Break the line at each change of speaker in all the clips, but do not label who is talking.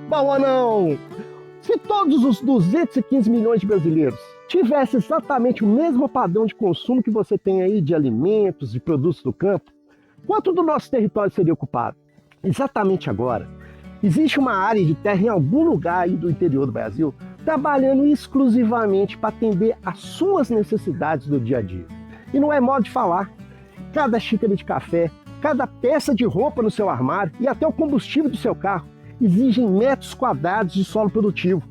Bom ou não? Se todos os 215 milhões de brasileiros tivessem exatamente o mesmo padrão de consumo que você tem aí de alimentos, de produtos do campo, quanto do nosso território seria ocupado? Exatamente agora, existe uma área de terra em algum lugar aí do interior do Brasil trabalhando exclusivamente para atender às suas necessidades do dia a dia. E não é modo de falar. Cada xícara de café, cada peça de roupa no seu armário e até o combustível do seu carro exigem metros quadrados de solo produtivo.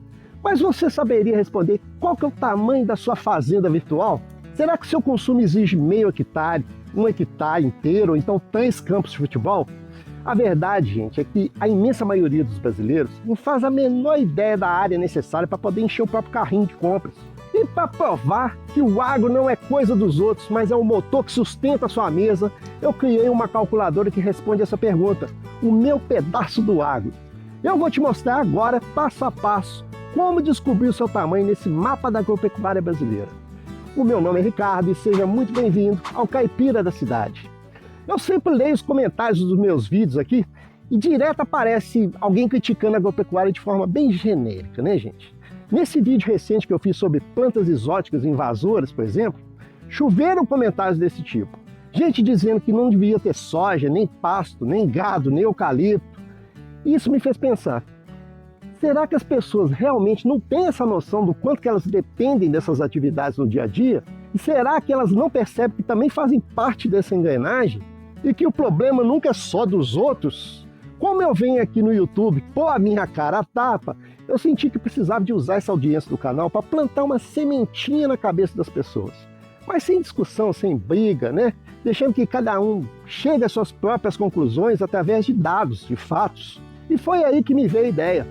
Mas você saberia responder qual que é o tamanho da sua fazenda virtual? Será que o seu consumo exige meio hectare, 1 hectare inteiro, ou então 3 campos de futebol? A verdade, gente, é que a imensa maioria dos brasileiros não faz a menor ideia da área necessária para poder encher o próprio carrinho de compras. E para provar que o agro não é coisa dos outros, mas é o motor que sustenta a sua mesa, eu criei uma calculadora que responde essa pergunta: o meu pedaço do agro. Eu vou te mostrar agora, passo a passo, como descobrir o seu tamanho nesse mapa da agropecuária brasileira. O meu nome é Ricardo e seja muito bem-vindo ao Caipira da Cidade. Eu sempre leio os comentários dos meus vídeos aqui e direto aparece alguém criticando a agropecuária de forma bem genérica, né, gente? Nesse vídeo recente que eu fiz sobre plantas exóticas invasoras, por exemplo, choveram comentários desse tipo. Gente dizendo que não devia ter soja, nem pasto, nem gado, nem eucalipto. Isso me fez pensar, será que as pessoas realmente não têm essa noção do quanto que elas dependem dessas atividades no dia a dia? E será que elas não percebem que também fazem parte dessa engrenagem? E que o problema nunca é só dos outros? Como eu venho aqui no YouTube pôr a minha cara a tapa, eu senti que precisava de usar essa audiência do canal para plantar uma sementinha na cabeça das pessoas. Mas sem discussão, sem briga, né? Deixando que cada um chegue às suas próprias conclusões através de dados, de fatos. E foi aí que me veio a ideia.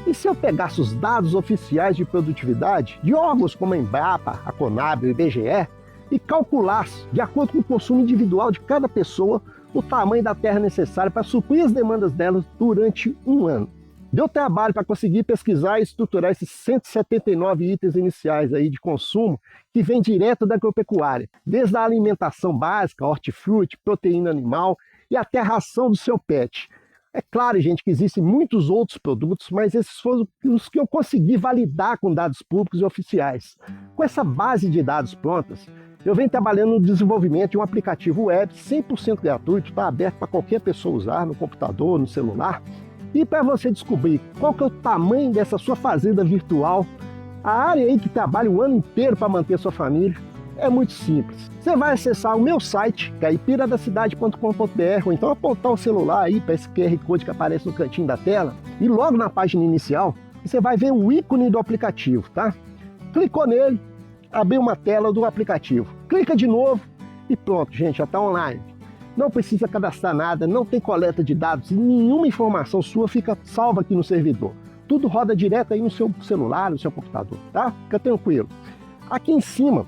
E se eu pegasse os dados oficiais de produtividade de órgãos como a Embrapa, a Conab, o IBGE e calculasse, de acordo com o consumo individual de cada pessoa, o tamanho da terra necessária para suprir as demandas delas durante um ano? Deu trabalho para conseguir pesquisar e estruturar esses 179 itens iniciais aí de consumo que vem direto da agropecuária, desde a alimentação básica, hortifruti, proteína animal e até a ração do seu pet. É claro, gente, que existem muitos outros produtos, mas esses foram os que eu consegui validar com dados públicos e oficiais. Com essa base de dados prontas, eu venho trabalhando no desenvolvimento de um aplicativo web 100% gratuito, está aberto para qualquer pessoa usar, no computador, no celular. E para você descobrir qual que é o tamanho dessa sua fazenda virtual, a área aí que trabalha o ano inteiro para manter a sua família, é muito simples. Você vai acessar o meu site, caipiradacidade.com.br, ou então apontar o celular aí para esse QR Code que aparece no cantinho da tela, e logo na página inicial, você vai ver o ícone do aplicativo, tá? Clicou nele, abriu uma tela do aplicativo. Clica de novo e pronto, gente, já está online. Não precisa cadastrar nada, não tem coleta de dados e nenhuma informação sua fica salva aqui no servidor. Tudo roda direto aí no seu celular, no seu computador, tá? Fica tranquilo. Aqui em cima,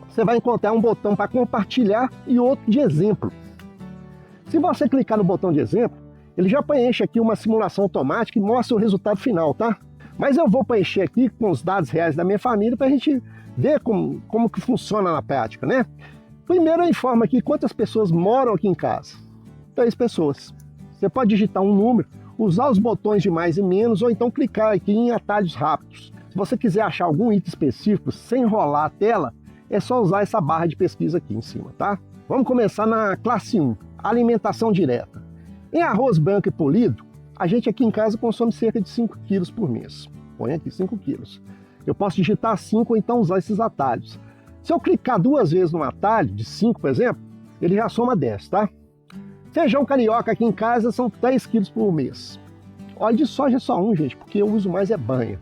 você vai encontrar um botão para compartilhar e outro de exemplo. Se você clicar no botão de exemplo, ele já preenche aqui uma simulação automática e mostra o resultado final, tá? Mas eu vou preencher aqui com os dados reais da minha família para a gente ver como que funciona na prática, né? Primeiro eu informo aqui quantas pessoas moram aqui em casa. 3 pessoas. Você pode digitar um número, usar os botões de mais e menos, ou então clicar aqui em atalhos rápidos. Se você quiser achar algum item específico sem enrolar a tela, é só usar essa barra de pesquisa aqui em cima, tá? Vamos começar na classe 1, alimentação direta. Em arroz branco e polido, a gente aqui em casa consome cerca de 5 quilos por mês. Põe aqui 5 quilos. Eu posso digitar 5 ou então usar esses atalhos. Se eu clicar 2 vezes no atalho, de 5, por exemplo, ele já soma 10, tá? Feijão carioca aqui em casa são 3 quilos por mês. Óleo de soja é só 1, gente, porque eu uso mais é banha.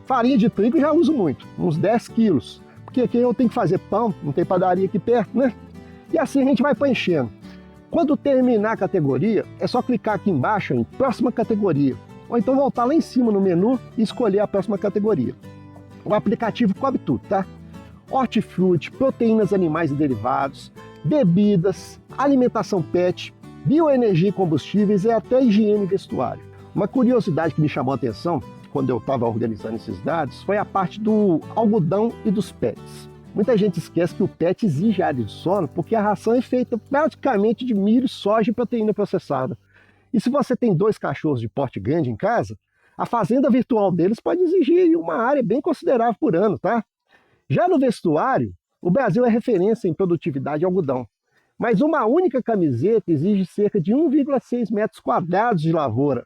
Farinha de trigo já uso muito, uns 10 quilos. Porque aqui eu tenho que fazer pão, não tem padaria aqui perto, né? E assim a gente vai preenchendo. Quando terminar a categoria, é só clicar aqui embaixo em próxima categoria. Ou então voltar lá em cima no menu e escolher a próxima categoria. O aplicativo cobre tudo, tá? Hortifruti, proteínas animais e derivados, bebidas, alimentação pet, bioenergia e combustíveis e até higiene e vestuário. Uma curiosidade que me chamou a atenção quando eu estava organizando esses dados foi a parte do algodão e dos pets. Muita gente esquece que o pet exige área de sono porque a ração é feita praticamente de milho, soja e proteína processada. E se você tem 2 cachorros de porte grande em casa, a fazenda virtual deles pode exigir uma área bem considerável por ano, tá? Já no vestuário, o Brasil é referência em produtividade de algodão. Mas uma única camiseta exige cerca de 1,6 metros quadrados de lavoura.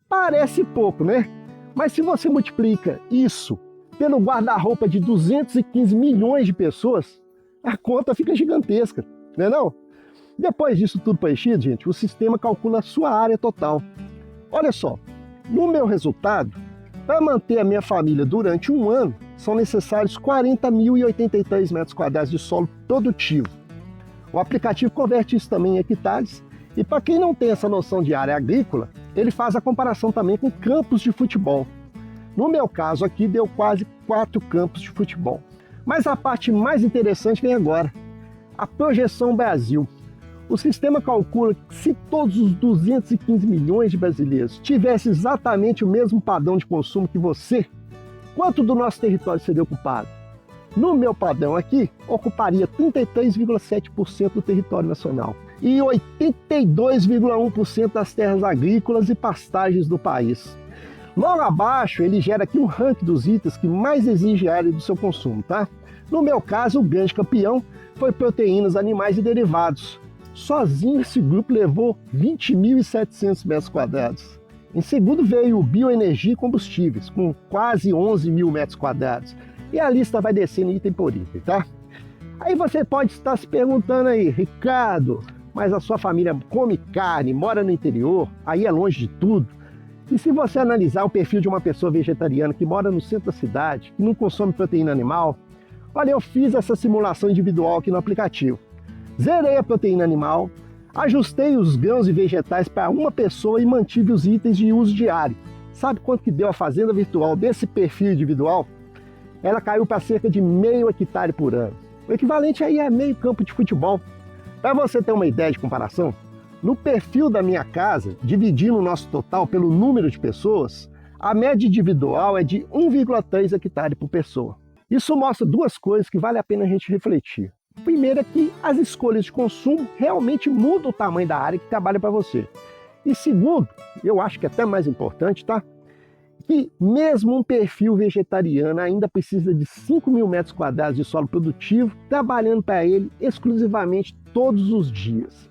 Parece pouco, né? Mas se você multiplica isso pelo guarda-roupa de 215 milhões de pessoas, a conta fica gigantesca, não é não? Depois disso tudo preenchido, gente, o sistema calcula a sua área total. Olha só, no meu resultado, para manter a minha família durante um ano, são necessários 40.083 metros quadrados de solo produtivo. O aplicativo converte isso também em hectares, e para quem não tem essa noção de área agrícola, ele faz a comparação também com campos de futebol. No meu caso aqui, deu quase 4 campos de futebol. Mas a parte mais interessante vem agora, a projeção Brasil. O sistema calcula que se todos os 215 milhões de brasileiros tivessem exatamente o mesmo padrão de consumo que você, quanto do nosso território seria ocupado? No meu padrão aqui, ocuparia 33,7% do território nacional e 82,1% das terras agrícolas e pastagens do país. Logo abaixo, ele gera aqui um ranking dos itens que mais exige área do seu consumo, tá? No meu caso, o grande campeão foi proteínas animais e derivados. Sozinho, esse grupo levou 20.700 metros quadrados. Em segundo veio o bioenergia e combustíveis, com quase 11 mil metros quadrados. E a lista vai descendo item por item, tá? Aí você pode estar se perguntando aí, Ricardo, mas a sua família come carne, mora no interior, aí é longe de tudo. E se você analisar o perfil de uma pessoa vegetariana que mora no centro da cidade, que não consome proteína animal, olha, eu fiz essa simulação individual aqui no aplicativo. Zerei a proteína animal, ajustei os grãos e vegetais para uma pessoa e mantive os itens de uso diário. Sabe quanto que deu a fazenda virtual desse perfil individual? Ela caiu para cerca de meio hectare por ano. O equivalente aí é meio campo de futebol. Para você ter uma ideia de comparação, no perfil da minha casa, dividindo o nosso total pelo número de pessoas, a média individual é de 1,3 hectare por pessoa. Isso mostra 2 coisas que vale a pena a gente refletir. Primeiro é que as escolhas de consumo realmente mudam o tamanho da área que trabalha para você. E segundo, eu acho que é até mais importante, tá? Que mesmo um perfil vegetariano ainda precisa de 5.000 metros quadrados de solo produtivo, trabalhando para ele exclusivamente todos os dias.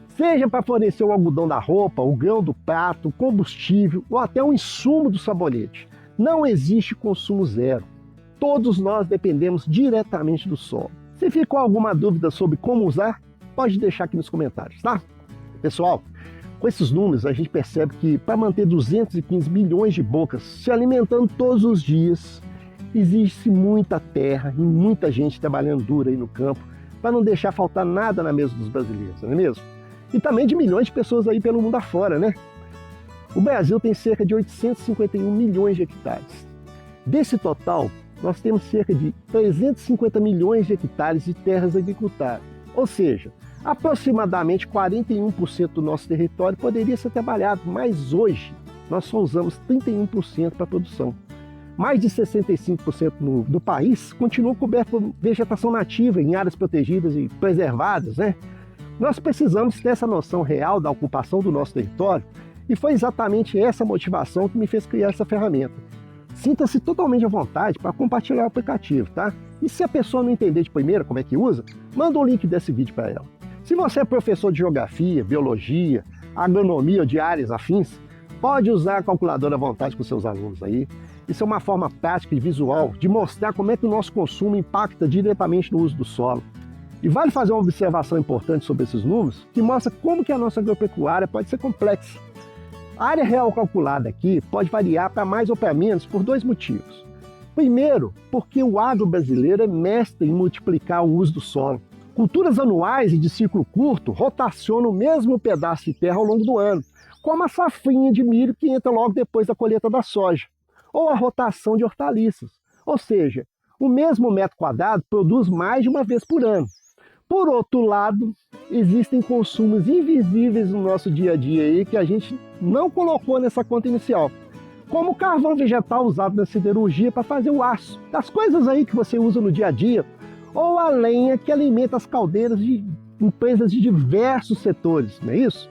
Seja para fornecer o algodão da roupa, o grão do prato, o combustível ou até o insumo do sabonete. Não existe consumo zero. Todos nós dependemos diretamente do solo. Se ficou alguma dúvida sobre como usar, pode deixar aqui nos comentários, tá? Pessoal, com esses números a gente percebe que para manter 215 milhões de bocas se alimentando todos os dias, existe muita terra e muita gente trabalhando duro aí no campo para não deixar faltar nada na mesa dos brasileiros, não é mesmo? E também de milhões de pessoas aí pelo mundo afora, né? O Brasil tem cerca de 851 milhões de hectares. Desse total, nós temos cerca de 350 milhões de hectares de terras agricultáveis. Ou seja, aproximadamente 41% do nosso território poderia ser trabalhado, mas hoje nós só usamos 31% para a produção. Mais de 65% do país continua coberto por vegetação nativa em áreas protegidas e preservadas, né? Nós precisamos ter essa noção real da ocupação do nosso território e foi exatamente essa motivação que me fez criar essa ferramenta. Sinta-se totalmente à vontade para compartilhar o aplicativo, tá? E se a pessoa não entender de primeira como é que usa, manda o link desse vídeo para ela. Se você é professor de geografia, biologia, agronomia ou de áreas afins, pode usar a calculadora à vontade com seus alunos aí. Isso é uma forma prática e visual de mostrar como é que o nosso consumo impacta diretamente no uso do solo. E vale fazer uma observação importante sobre esses números, que mostra como que a nossa agropecuária pode ser complexa. A área real calculada aqui pode variar para mais ou para menos por 2 motivos. Primeiro, porque o agro brasileiro é mestre em multiplicar o uso do solo. Culturas anuais e de ciclo curto rotacionam o mesmo pedaço de terra ao longo do ano, como a safrinha de milho que entra logo depois da colheita da soja, ou a rotação de hortaliças, ou seja, o mesmo metro quadrado produz mais de uma vez por ano. Por outro lado, existem consumos invisíveis no nosso dia a dia aí que a gente não colocou nessa conta inicial, como o carvão vegetal usado na siderurgia para fazer o aço, das coisas aí que você usa no dia a dia, ou a lenha que alimenta as caldeiras de empresas de diversos setores, não é isso?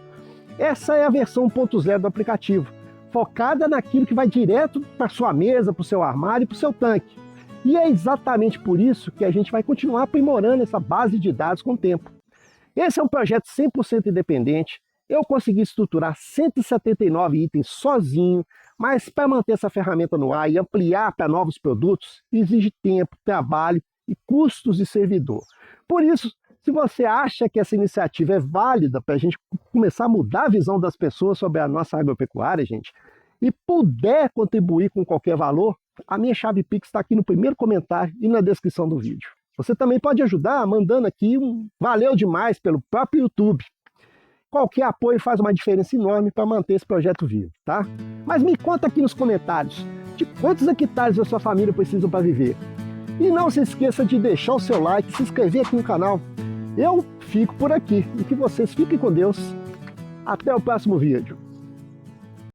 Essa é a versão 1.0 do aplicativo, focada naquilo que vai direto para sua mesa, para o seu armário e para o seu tanque. E é exatamente por isso que a gente vai continuar aprimorando essa base de dados com o tempo. Esse é um projeto 100% independente. Eu consegui estruturar 179 itens sozinho, mas para manter essa ferramenta no ar e ampliar para novos produtos, exige tempo, trabalho e custos de servidor. Por isso, se você acha que essa iniciativa é válida para a gente começar a mudar a visão das pessoas sobre a nossa agropecuária, gente, e puder contribuir com qualquer valor, a minha chave Pix está aqui no primeiro comentário e na descrição do vídeo. Você também pode ajudar mandando aqui um valeu demais pelo próprio YouTube. Qualquer apoio faz uma diferença enorme para manter esse projeto vivo, tá? Mas me conta aqui nos comentários de quantos hectares a sua família precisa para viver. E não se esqueça de deixar o seu like, se inscrever aqui no canal. Eu fico por aqui e que vocês fiquem com Deus. Até o próximo vídeo.